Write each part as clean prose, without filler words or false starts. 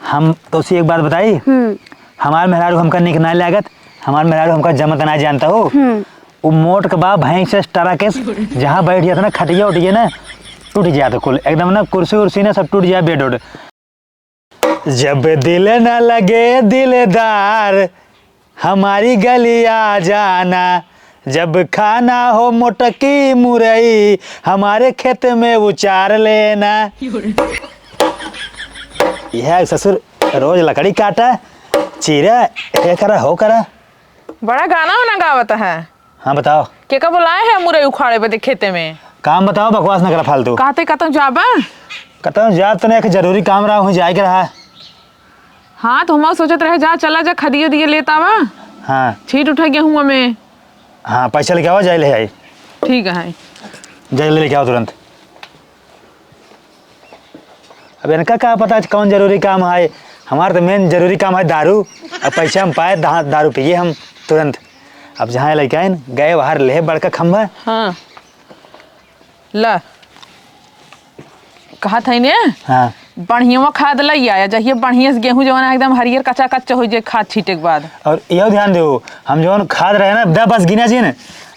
हम तो उसी एक बात बताई। हमार मेहरारू हमका निक ना लागत, हमार मेहरारू हमका जमत ना जानता हो। वो मोट के बा भैंस टरा के जहाँ बैठ जाता ना खटिया उठिए ना टूट जाता कुल एकदम ना, कुर्सी उर्सी ना सब टूट जाए बेड उड। जब दिल न लगे दिलदार हमारी गली आ जाना, जब खाना हो मोटकी मुरई हमारे खेत में उचार लेना। यह ससुर रोज लकड़ी काटा चीरा ये करा हो करा। बड़ा गाना वाना गावत है। हाँ बताओ के का बुलाए है मुरई उखाड़े पे खेते में? काम बताओ, बकवास ना करा फालतू। कहते कतम जाबा? कतम जा तो एक जरूरी काम रहा हूँ जाए के रहा। हाँ तो हम सोचत रहे जा चला जा खदिए दिए लेता वा। हाँ छीट उठा गेहूं में। हाँ पैसा लेके आओ, जाए ले आई। ठीक है जाए लेके आओ तुरंत। अब इनका क्या पता कौन जरूरी काम है। हमारा तो मेन जरूरी काम है दारू। अब पैसा हम पाए दारू पिए हम तुरंत। अब जहाँ लेके आए गए बाहर ले बड़का खम्भा। हाँ ला कहा था ने। हाँ बढ़िया खाद लाई आया जहिए बढ़िया से गेहूं जवाना एकदम हरियर कच्चा कच्चा हो जाए खाद छीटे के बाद। और यह ध्यान दो हम जो खाद रहे ना दा बस गिना जी ने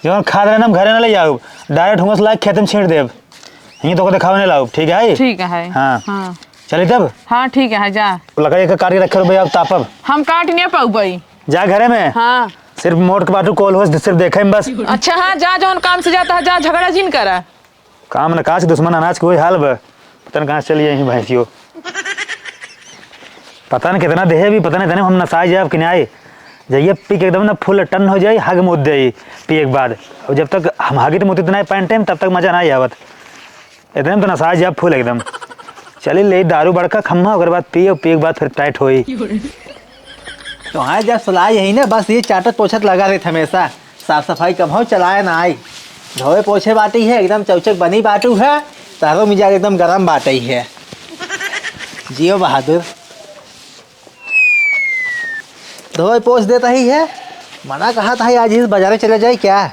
जो खाद रहे ना हम घरे ना ले जाओ, डायरेक्ट हुआ ला खेत में छीट देव। यहीं तो दिखाओ नहीं लाओ। ठीक है ठीक है। हाँ हाँ चलिए तब। हाँ ठीक है जा। लकड़ी का काट के रखे भैया अब तापब हम काट नहीं पाऊ भाई। जा घरे में। हाँ सिर्फ मोट के बाटू कोल हो सिर्फ देखे बस। अच्छा हाँ जा जौन काम से जाता है जा, झगड़ा जिन करा। काम न काज दुश्मन अनाज के वही हाल बा। पता न कहाँ से चलिए यहीं भैंसियो। पता न कितना देहे भी पता नहीं हम नसाए जाए कि नहीं आए जाइए पी के एकदम ना फुल टन हो जाए हग मुद जाइए पिए के बाद। और जब तक हम हागे तो मुद्दे नहीं पैन टाइम तब तक मजा नहीं आवत। इतने में तो नसाए जाए फुल एकदम। चलिए ले दारू बड़का खम्मा ओकर बाद पिए के बाद फिर टाइट होई। तो हाँ जब सलाह यही ना बस ये चाटत पोछत लगा रहे हमेशा। साफ सफाई कम हो चलाए ना आई धोए पोछे बाटी है एकदम चौचक बनी बाटू है। तारो मिजाज एकदम गरम बाटी है। जियो बहादुर धोए पोछ देता ही है। मना कहा था आज इस बाजारे चले जाए क्या,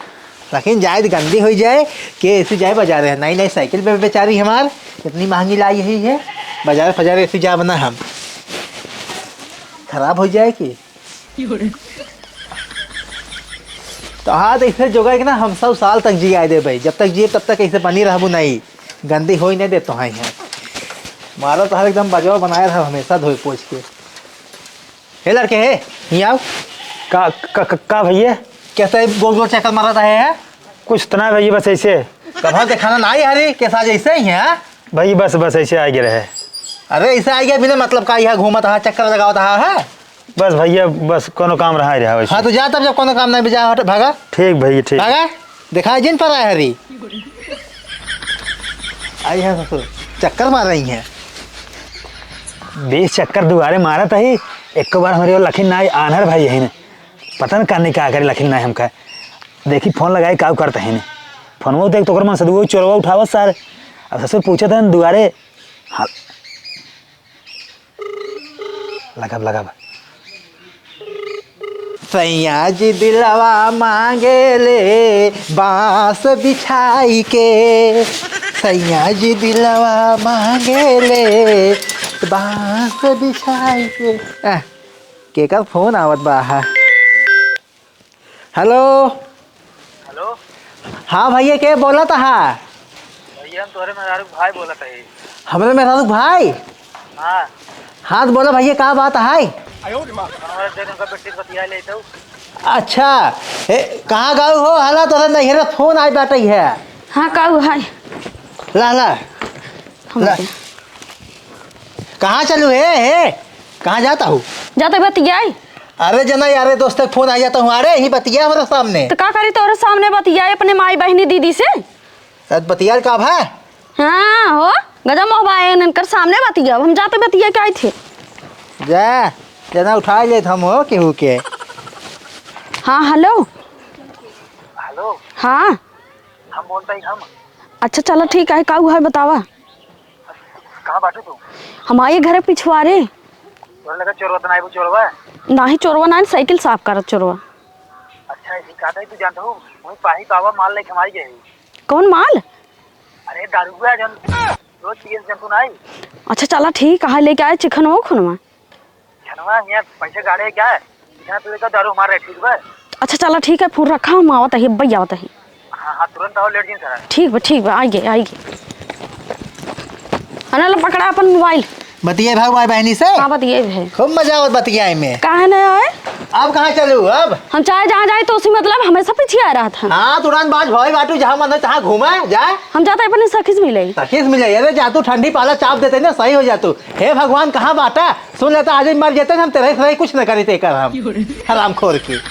लेकिन जाए गंदी हो जाए कि ऐसी जाए बाजारे। नई नई साइकिल पे बेचारी हमार इतनी महंगी लाई यही है। बाजार फजार ऐसी जा बना हम खराब हो जाए कि तो हाँ तो इसे जोगा कि ना हम 100 साल तक जी आए दे भाई। जब तक जिए तब तक ऐसे बनी रहबू नहीं गंदी हो ही नहीं देते हैं यहाँ। मारो तो हर एकदम बजवा बनाया था हमेशा धोए पोछ के। हे लड़के हे नहीं आओ का भैया कैसे गोल गोल चक्कर मारा था है? कुछ तना भैया बस ऐसे कभी दिखाना ना ही हरी कैसा जैसे ही है भाई बस ऐसे आ गया रहे। अरे ऐसे आ गया बिना मतलब का यहाँ घूमा था चक्कर लगाओ था है बस भैया बस कोनो काम रहा है। हाँ तो जा तब जब कोनो काम नहीं भी जा भागा। ठीक भैया ठीक भागा दिखाई जिन पर आया हरी आई है ससुर चक्कर मार रही हैं। 20 चक्कर दुआरे मारा था ही एक बार हमारे वो लखीन नाई आनहर भाई यही ने पता न करने का करे लखीन नाई हमका देखी फोन लगाए का करता है फोन वो देख तो मन सदुआ चोरवा उठावत सार। अब ससुर पूछे था दुआरे हाँ लगा सैया जी दिलवा मांगे ले बांस बिछाई के। सैया जी दिलवा मांगे ले बांस बिछाई के का फोन आवत बा। हेलो हेलो हाँ भैया के बोला था? भैया हम तोरे मेहरारू भाई बोला था। हमारे मेहरारू भाई? हाँ हाँ तो बोला भैया क्या बात है? अच्छा कहाँ गए हो हाला तो नहीं फोन आई बात है। हाँ काऊ है ला ला कहाँ चलू है कहाँ जाता हूँ? जाते बतियाई। अरे जना यारे दोस्त तक फोन आ जाता हूँ। अरे यही बतिया हमारे सामने तो क्या करी तोरे सामने बतियाई अपने माई बहनी दीदी से। बतिया का है? हाँ हो गजा मोहबाए ननकर सामने बतिया हम जाते बतिया के आए थे। जा जना उठा ले हम हो केहू के। हाँ हेलो हेलो हाँ हम बोलता ही हम। अच्छा चलो ठीक है काऊ है बतावा। कहाँ बाटू तू? हमारे घर पिछवाड़े। लगा चोरवा तो नहीं चोरवा ना ही चोरवा ना साइकिल साफ करत चोरवा। अच्छा ऐसी कहता है तू जानता हूँ वही पाही बाबा माल लेके हमारी गई। कौन माल? अरे दारू है जन रोज पिए जन तू नहीं। अच्छा चला ठीक है लेके आए चिकन वो खुनवा। यहाँ पैसे गाड़े क्या है यहाँ तो दारू मार रहे ठीक है। अच्छा चलो ठीक है फोन रखा हम आवत है भैया आवत है। हाँ हाँ तुरंत आओ लेट सर। ठीक है आइए अनल पकड़ा अपन मोबाइल बतिया भाग भाई बहनी से हाँ बतिए है खूब मजा आवत बतियाए में। काहे नहीं आए अब कहाँ चलू अब? हम चाहे जहाँ जाए तो उसी मतलब हमेशा पीछे आ रहा था। हाँ तुरंत बाज भाई बाटू जहाँ मन है तहाँ घूमा जाए। हम जाते अपने सखी से मिले सखीस मिल जाए अरे जातू ठंडी पाला चाप देते ना सही हो जातू। हे भगवान कहाँ बाटा सुन लेता आज ही मर जाते हम तेरे कुछ न करी कर हम हराम खोर की।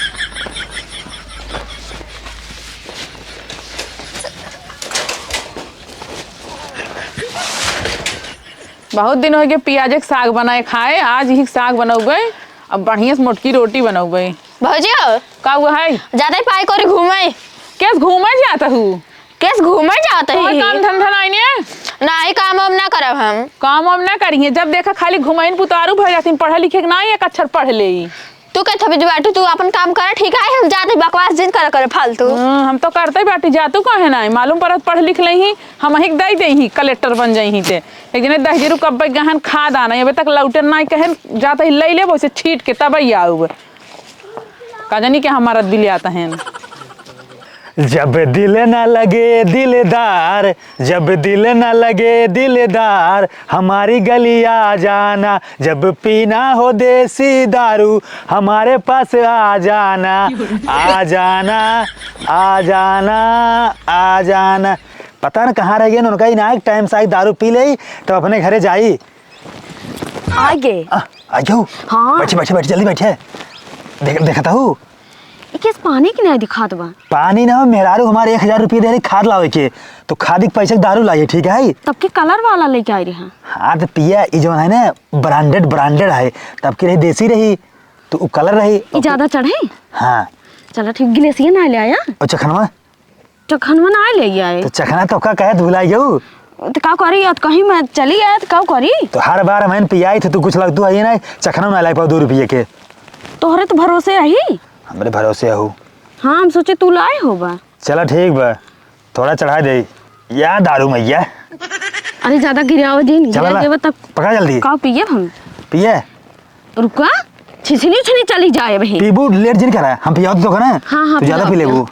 बहुत दिन हो गए प्याज के साग बनाए खाए, आज ही साग बनौगे। अब बढ़िया से मोटकी रोटी बनौगे। भौजी का हुआ है? ज्यादा ही पाई कोरी घूमे कैसे घूमे जाता हूँ? कैसे घूमे जाते कोई ही काम धंधा नहीं है? नहीं काम हम ना करब हम काम वाम ना करिए, जब देखा खाली घुमाइन पुतारू भर जाती। पढ़े लिखे के नहीं एक अक्षर पढ़ ले। तू कहते बिजू बाटू तू अपन काम कर ठीक है हम ज्यादा बकवास जिन करे फालतू। हम तो करते बाटी जातू कहे ना मालूम पड़त पढ़ लिख लही हम ही दे दे कलेक्टर बन जाही ते एक दिन 10 जीरो कब गहन खाद आना अभी तक लौटे नहीं कहे जाता ही ले ले वैसे छीट के तब ही आऊ का जानी कि हमारा दिल आता है। जब दिल न लगे दिलदार, जब दिल न लगे दिलदार, हमारी गली आ जाना। जब पीना हो देसी दारू हमारे पास आ जाना। आ जाना आ जाना आ जाना। पता न कहाँ रह गए उनका ही ना टाइम से आई दारू पी ले तो अपने घरे जाई। आगे आ जाओ। हाँ बैठे जल्दी बैठे। देखता हूँ किस पानी की नहीं दिखात बा। पानी ना मेहरारू हमारे 1000 रुपये दे रही खाद लावे के तो खाद के पैसे दारू लाइए ठीक है। तब के कलर वाला लेके आई रही। हाँ तो पिया ये जो है ना ब्रांडेड है तब की रही देसी रही तो कलर रही ज्यादा चढ़े। हाँ चलो ठीक गिलेसिया ना ले आया और चखनवा ना ले आए तो चखना तो का कहे धुलाई गऊ तो का करी कहीं मैं चली आया तो का करी। तो हर बार मैंने पियाई थे तू कुछ लगतू है ना चखना ना लाई पाओ 2 रुपये के तोहरे तो भरोसे आई हमारे भरोसे हो। हाँ हम सोचे तू लाए हो बा। चलो ठीक बा थोड़ा चढ़ा दे या दारू मैया। अरे ज्यादा गिराओ जी चलो तब पकड़ा जल्दी का पिए हम पिए रुका छिछनी चली जाए भाई पीबू लेट जिन करा हम पिया तो ना। हाँ तू ज्यादा पी लेबू।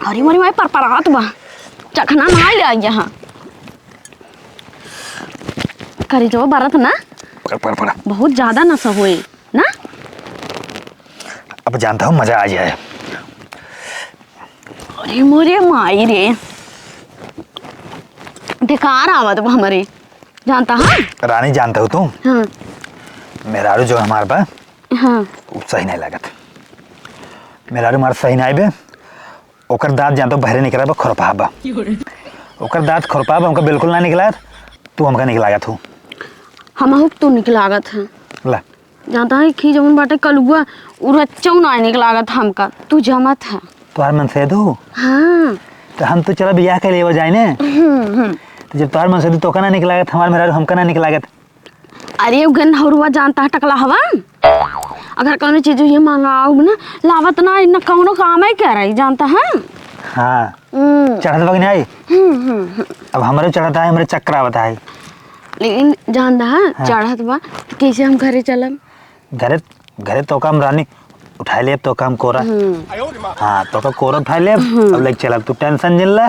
अरे मोरी माई परपरात बा चखना ना ले आई यहाँ करी जो बरत ना पकड़ बहुत ज्यादा नशा हुए ना। अब जानता हूँ मजा आ जाए। अरे मोरे माई रे बेकार आवत बा हमारे जानता है रानी जानता हूँ तुम हाँ मेहरारू जो हमारे बा हाँ वो सही नहीं लागत। मेहरारू हमारे सही नहीं बे ओकर दांत जानता हूँ बहरे निकला बा खुरपा बा ओकर दांत खुरपा बा हमका बिल्कुल ना निकला तू हमका निकला तू हम तू निकलागत है ला जानता है कि जमुन बाटे कलुआ उरच्चौ ना निकलागत हमका तू जमत है तुम्हार मन से दू। हाँ तो हम तो चलो बियाह के लिए जाए ने तो जब तुम्हार मन से दू तो ना निकलागत हमारे मेहरारू हमका ना निकलागत। अरे गन हरुआ जानता है टकला हवा अगर कौन चीज ये मंगाओ ना लावत ना न कौनो काम है कह रही जानता है। हाँ चढ़त बग नहीं आई अब हमारे चढ़ता है हमारे चक्कर आवता है लेकिन जानता है चढ़त बा तो कैसे हम घरे चलम घरे तो काम रानी उठा ले तो काम कोरा। हाँ तो का कोरा उठा ले अब लेके चलब तू टेंशन जिन ले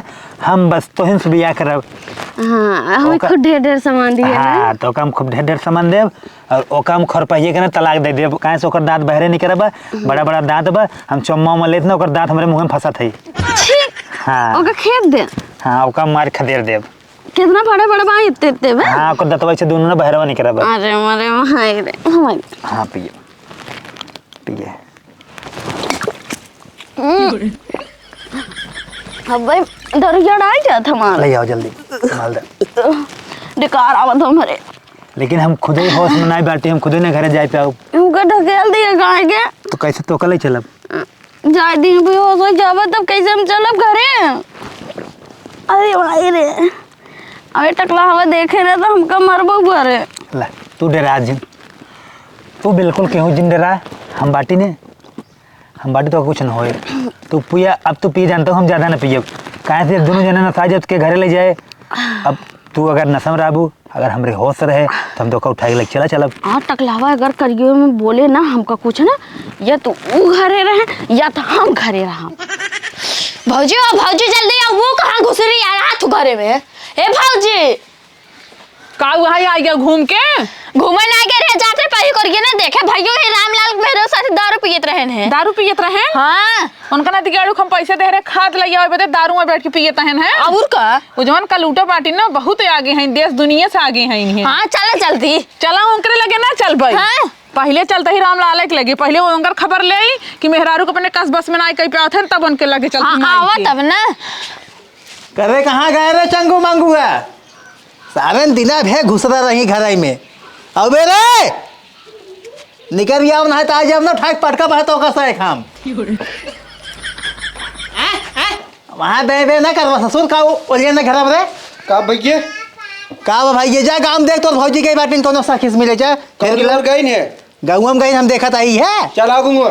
हम बस तो हिंस बिया करब। हाँ हमें खुद ढेर सामान दिए हाँ तो काम खूब ढेर सामान देव और ओ काम खर पाइए के ना तलाक दे देव काहे से ओकर दांत बहरे नहीं करब बड़ा दांत बा हम चम्मा में लेत ना ओकर दांत हमारे मुंह में फंसा थई। हाँ ओका खेत दे हाँ ओका मार खदेर देव कितना बड़े बा इतने बा। हाँ ओकर दांतवा से दोनों ना बहरवा नहीं करब। अरे मरे माई रे हमारे हाँ पिए अब भाई दरिया डाल जात हमारा ले आओ जल्दी माल दे बेकार आवत हमारे लेकिन हम खुद ही होश में नहीं बैठे हम खुद ही ना घरे जाए पाओ हमका ढकेल दिया गाय के तो कैसे तो कल ही चलब जाए दिन भी हो सो जाब तब कैसे हम चलब घरे। अरे भाई रे अरे टकला हवा देखे रहे तो हमका मरबो भरे ला तू डरा जिन तू बिल्कुल केहू जिन डरा हम बाटी ने हम बाटी तो कुछ न होए तू पिया अब तू पी जानता हूँ हम ज़्यादा ना पिए काहे से दोनों जने ना साजत के घरे ले जाए अब तू अगर नशा में रहबू, अगर हमरे होश रहे तो हम तो का उठाए चला चलब। हाँ टकलावा अगर करियो में बोले ना हमका कुछ ना, या तो वो घरे रहे या तो हम घरे रहा। भौजी ओ भौजी जल्दी आओ, वो कहाँ घुस रही है हाथ घरे में? ए भौजी का वहां आ गया घूम के? घूमे ना के रह जाते पही करिए ना, देखे भैयो हे रामलाल मेरे साथ दारू पियत रहे हैं। दारू पियत रहे? हाँ उनका ना दिगाड़ू हम पैसे दे रहे, खाद लगे आवे बते दारू में बैठ के पियत हैं। और का वो जवन का लूटा पार्टी ना बहुत आगे हैं, देश दुनिया से आगे हैं इन्हें। हाँ चल जल्दी चला उनके लगे ना चल भाई। हाँ? पहले चलते ही रामलाल के लगे, पहले वो उनकर खबर ले आई कि मेहरारू को अपने कस बस में ना कहीं पे आते तब उनके लगे चलते। हाँ आवा तब ना। करे कहाँ गए रे चंगू मांगू है? सारे दिना भे घुसरा रही घर में। अब रे निकल गया ना तो आज ना ठाक पटका बहतो का से हम वहां बे ना कर ससुर का ओलिया ना घर रे का भैया का भाई ये जा गांव देख तो भौजी के बात कोनो साखिस मिले जा फिर लड़ गई ने गांव में गई हम देखत आई है। चल आगूंगा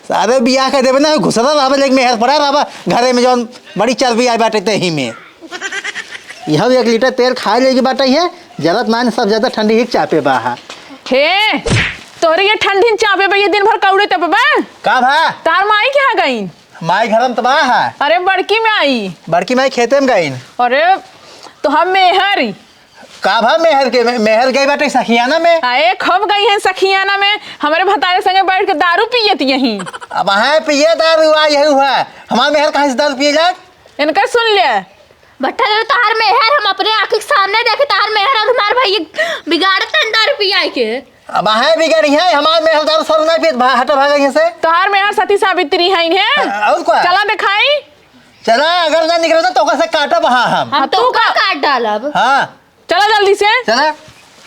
सारे बियाह कर देवे ना घुसरा रहा लेकिन मेहर पड़ा रहा घरे में जौन बड़ी चर्बी आई बाटे ते ही में यह 1 लीटर तेल खा लेगी बाटे है जरूरत मान सब ज्यादा ठंडी ही चापे बाहा हे तोरे ये ठंडी चापे पे ये दिन भर कौड़े तप बा का भा तार माई क्या गई? माई घरम तबाह है। अरे बड़की में आई। बड़की माई खेते में गई। अरे तो हम मेहर का भा मेहर गई बाटे सखियाना में। आए खब गई हैं सखियाना में, हमारे भतारे संगे बैठ के दारू पियत यहीं। अब वहाँ पिए दारू यही हुआ हमारा मेहर कहाँ से दारू पिए जाए? इनका सुन ले बट्टा दे तार में है, हम अपने आंख के सामने देखे तार में है और हमारे भाई बिगाड़ते हैं दारू पिया के। अब वहाँ बिगड़ी है हमारा मेहर दारू सर नहीं पिए हटा भाग यहाँ से। तोहार मेहर सती सावित्री है इन्हें। और क्या? चला दिखाई। चला अगर ना निकले तो कैसे काटा वहाँ हम तो का काट डालब। हाँ चला जल्दी से। चला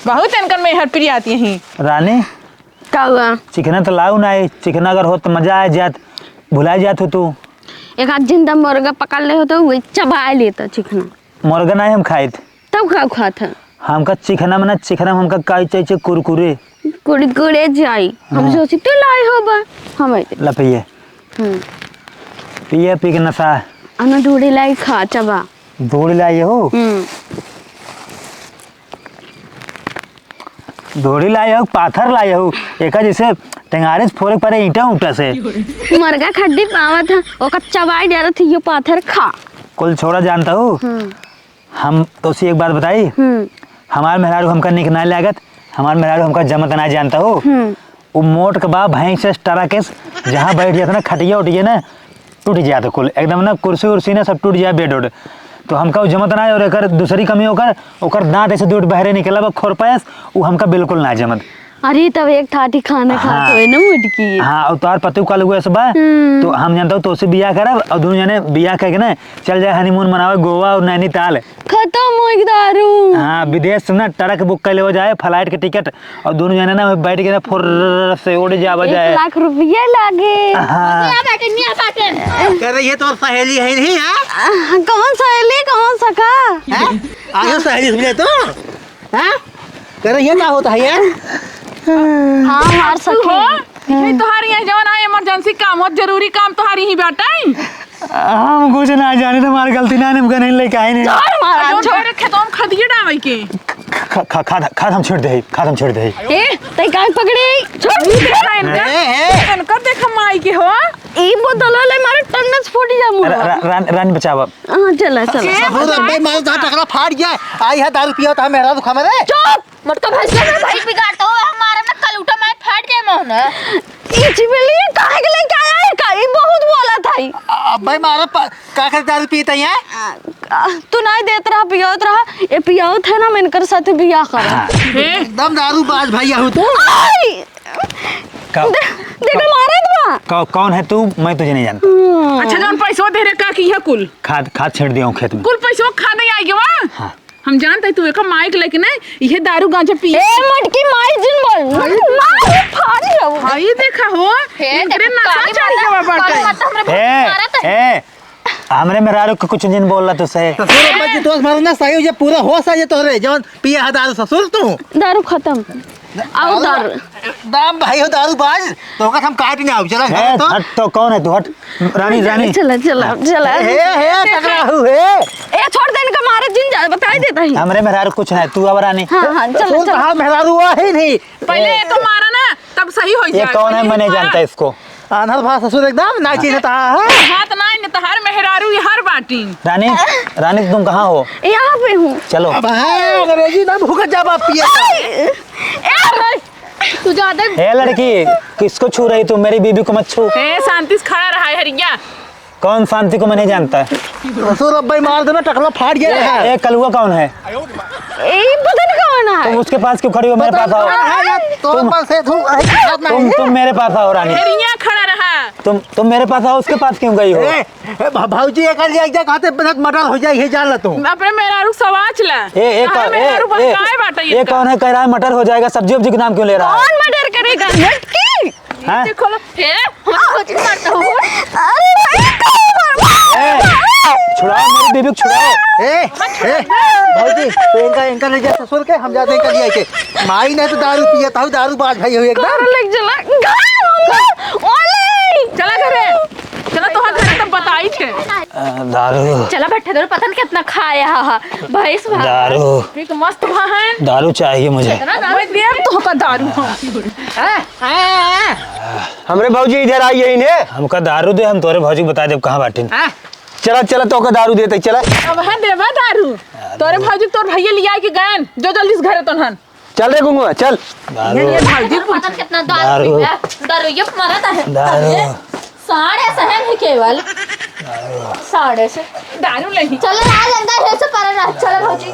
बहुत इनकर मेहर प्रिय आती यहीं। रानी का हुआ? चिकना तो लाऊ ना है, चिकना अगर हो तो मजा आ जात, भुला जात हो तू। एक हाथ जिंदा मुर्गा पकड़ ले हो तो वही चबा लेता चिकना। मुर्गा नहीं हम खाए थे, तब का खात है? हमका चिकना में ना चिकना में हमका काई चाहिए कुरकुरे कुड़कुड़े जाई। हम सोची तो लाए हो बा हम ला पिए पिए पी के नशा अना ढूढ़ी लाई खा चबा दौड़ लाए हो। दौड़ी लाए हो पाथर लाए हो एक जैसे टेंगारे से फोड़े पड़े ईंटा उठा से मुर्गा खड्डी पावा था वो कच्चा बाई जा रहा थी ये पाथर खा। कुल छोड़ा जानता हूँ हम तो उसी एक बात बताई हमारे मेहरारू हमका निक ना लागत, हमारे मेहरारू हमका जमत ना जानता हो। वो मोट के बा भैंस टरा के जहाँ बैठ जाता ना खटिया उठिए ना टूट जाता कुल एकदम ना कुर्सी उर्सी ना सब टूट जाए बेड उड तो हमका वो जमत ना है। और एक दूसरी कमी ओकर दांत ऐसे दूर बहरे निकला बा खोर पायस वो हमका बिल्कुल ना जमत। अरे तब एक थाटी खाना खाते हुए ना मुटकी। हाँ और तोहार पति कल हुए सब तो हम जानता हूँ तो उसे बियाह करब और दोनों जने बियाह करके ना चल जाए हनीमून मनावे गोवा और नैनीताल। खत्म हो दारू। हाँ विदेश से ना ट्रक बुक कर ले हो जाए फ्लाइट के टिकट और दोनों जने ना बैठ के ना फुर से उड़ जावा जाए। 1 लाख रुपया लागे। हाँ कह रही है तो सहेली है नहीं है? कौन सहेली कौन सका? आगे सहेली समझे तो कह रही है क्या होता है यार? हाँ मार सके। तुम्हारी यहाँ जवन आए इमरजेंसी काम हो जरूरी काम तुम्हारी ही बेटा हम कुछ ना जाने तो हमारी गलती ना हमका नहीं लेके आए नहीं छोड़ खेतों में खदिए डावे के खाद हम छोड़ दे खाद हम छोड़ दे ए तई काहे पकड़ी? छोड़ इनका देख माई के हो ई बोतल ले मारे टन्नस फूट जा मुंह। रानी बचावा। हां चला चला। सफूर अबे मार दा टकरा फाड़ गया आई है दारू पिया था मेरा दुखा मेरे। चुप मटका भैंसला में भाई बिगाड़ता हो हमारा में कल उठा मैं फाड़ जाए मोहन। ई चिबली काहे के लेके आया है? का ई बहुत बोला था। अब भाई मारा का कर दारू पीता है तू नहीं देत रहा पियोत रहा ए पियोत है ना मैं इनकर साथ बियाह कर। एकदम दारू बाज भैया हो तू। देखो मारे तू। कौन है तू? मैं तुझे नहीं जानता। अच्छा जौन पैसा दे रे का की है कुल खाद छेड़ दिया खेत में कुल पैसा खा दे आई वा। हम जानते तू एक माइक लेके ना ये दारू गांजा पी ए मटकी माई जिन बोल मार फाड़ी रहो। भाई देखा हो इनकरे नशा चढ़ गया बाटे। ए हमरे मेहरारू को कुछ नहीं बोल रहा तू सही। ससुर अब्बा जी तो मारना सही हो जा पूरा होश आ जा तोरे जवन पिया है दारू ससुर तू। दारू खत्म। आओ दारू दाम भाई हो दारू बाज तो का हम काट नहीं आओ चला है तो हट तो कौन है तू हट रानी रानी चला चला चला हे टकरा हूँ हे ए छोड़ दे इनका मारे जिन जा बताई देता ही हमरे मेहरारू कुछ नहीं तू अब रानी हाँ हाँ चला सुन चला कहा मेहरारू हुआ ही नहीं पहले तो मारा ना तब सही हो ये जाए कौन है मैं नहीं जानता इसको आनहर भा ससुर एकदम ना चीज था हाथ नहीं न तहार मेहरारू ये हर बाटी रानी रानी तुम कहाँ हो यहाँ पे हूँ चलो अब है अंग्रेजी ना भूखा जा बाप पिए तू ज्यादा ए लड़की किसको छू रही तू मेरी बीबी को मत छू ए शांति से खड़ा रहा है हरिया कौन शांति को मैं नहीं जानता है ससुर अब्बाई मार देना टकला फाट गया है ए कलुआ कौन है ए पता नहीं कौन है तुम उसके पास क्यों खड़ी हो मेरे पास आओ तो पास है तुम मेरे पास आओ रानी हरिया खड़ा रहा तुम मेरे पास आओ उसके पास क्यों गई हो भाऊजी एक लिया जा कहते बनत मर्डर हो जाए ये जान ल तू अपने मेहरारू सवाच ला तहार मेहरारू बहकाए बाटा ये कौन है कह रहा है मटर हो जाएगा सब्जी उब्जी के नाम क्यों ले रहा है कौन मर्डर करेगा लड़की हैं? देखो लो हे हम कुछ नहीं मारता हूँ अरे भाई ए, छुड़ाओ मेरी बीबी को छुड़ाओ ए भाऊजी तो इनका ले जा ससुर के हम जाते हैं कल आए के माई ने तो दारू पिया था दारू बाज भाई हो एकदम लग चला ओले चला घरे चला तो घरे तब बताई थे दारू चला बैठे दो पता नहीं कितना खाया भैंस दारू एक मस्त बहन दारू चाहिए मुझे मैं देव तो का दारू हमरे भौजी इधर आई है इन्हें हमका दारू दे हम तोरे भौजी को बता दे कहाँ बाटिन चला चला तो का दारू देते चला अब है देवा दारू तोरे भाजी तोर भैया लिया के गन जो जल्दी से घरे तो हन चल रे गुंगुआ चल दारू ये भाजी पता नहीं कितना दारू। दारू ये मरता है दारू साढ़े सहन है केवल साढ़े से दारू नहीं चलो यार अंदर है से पर चलो भौजी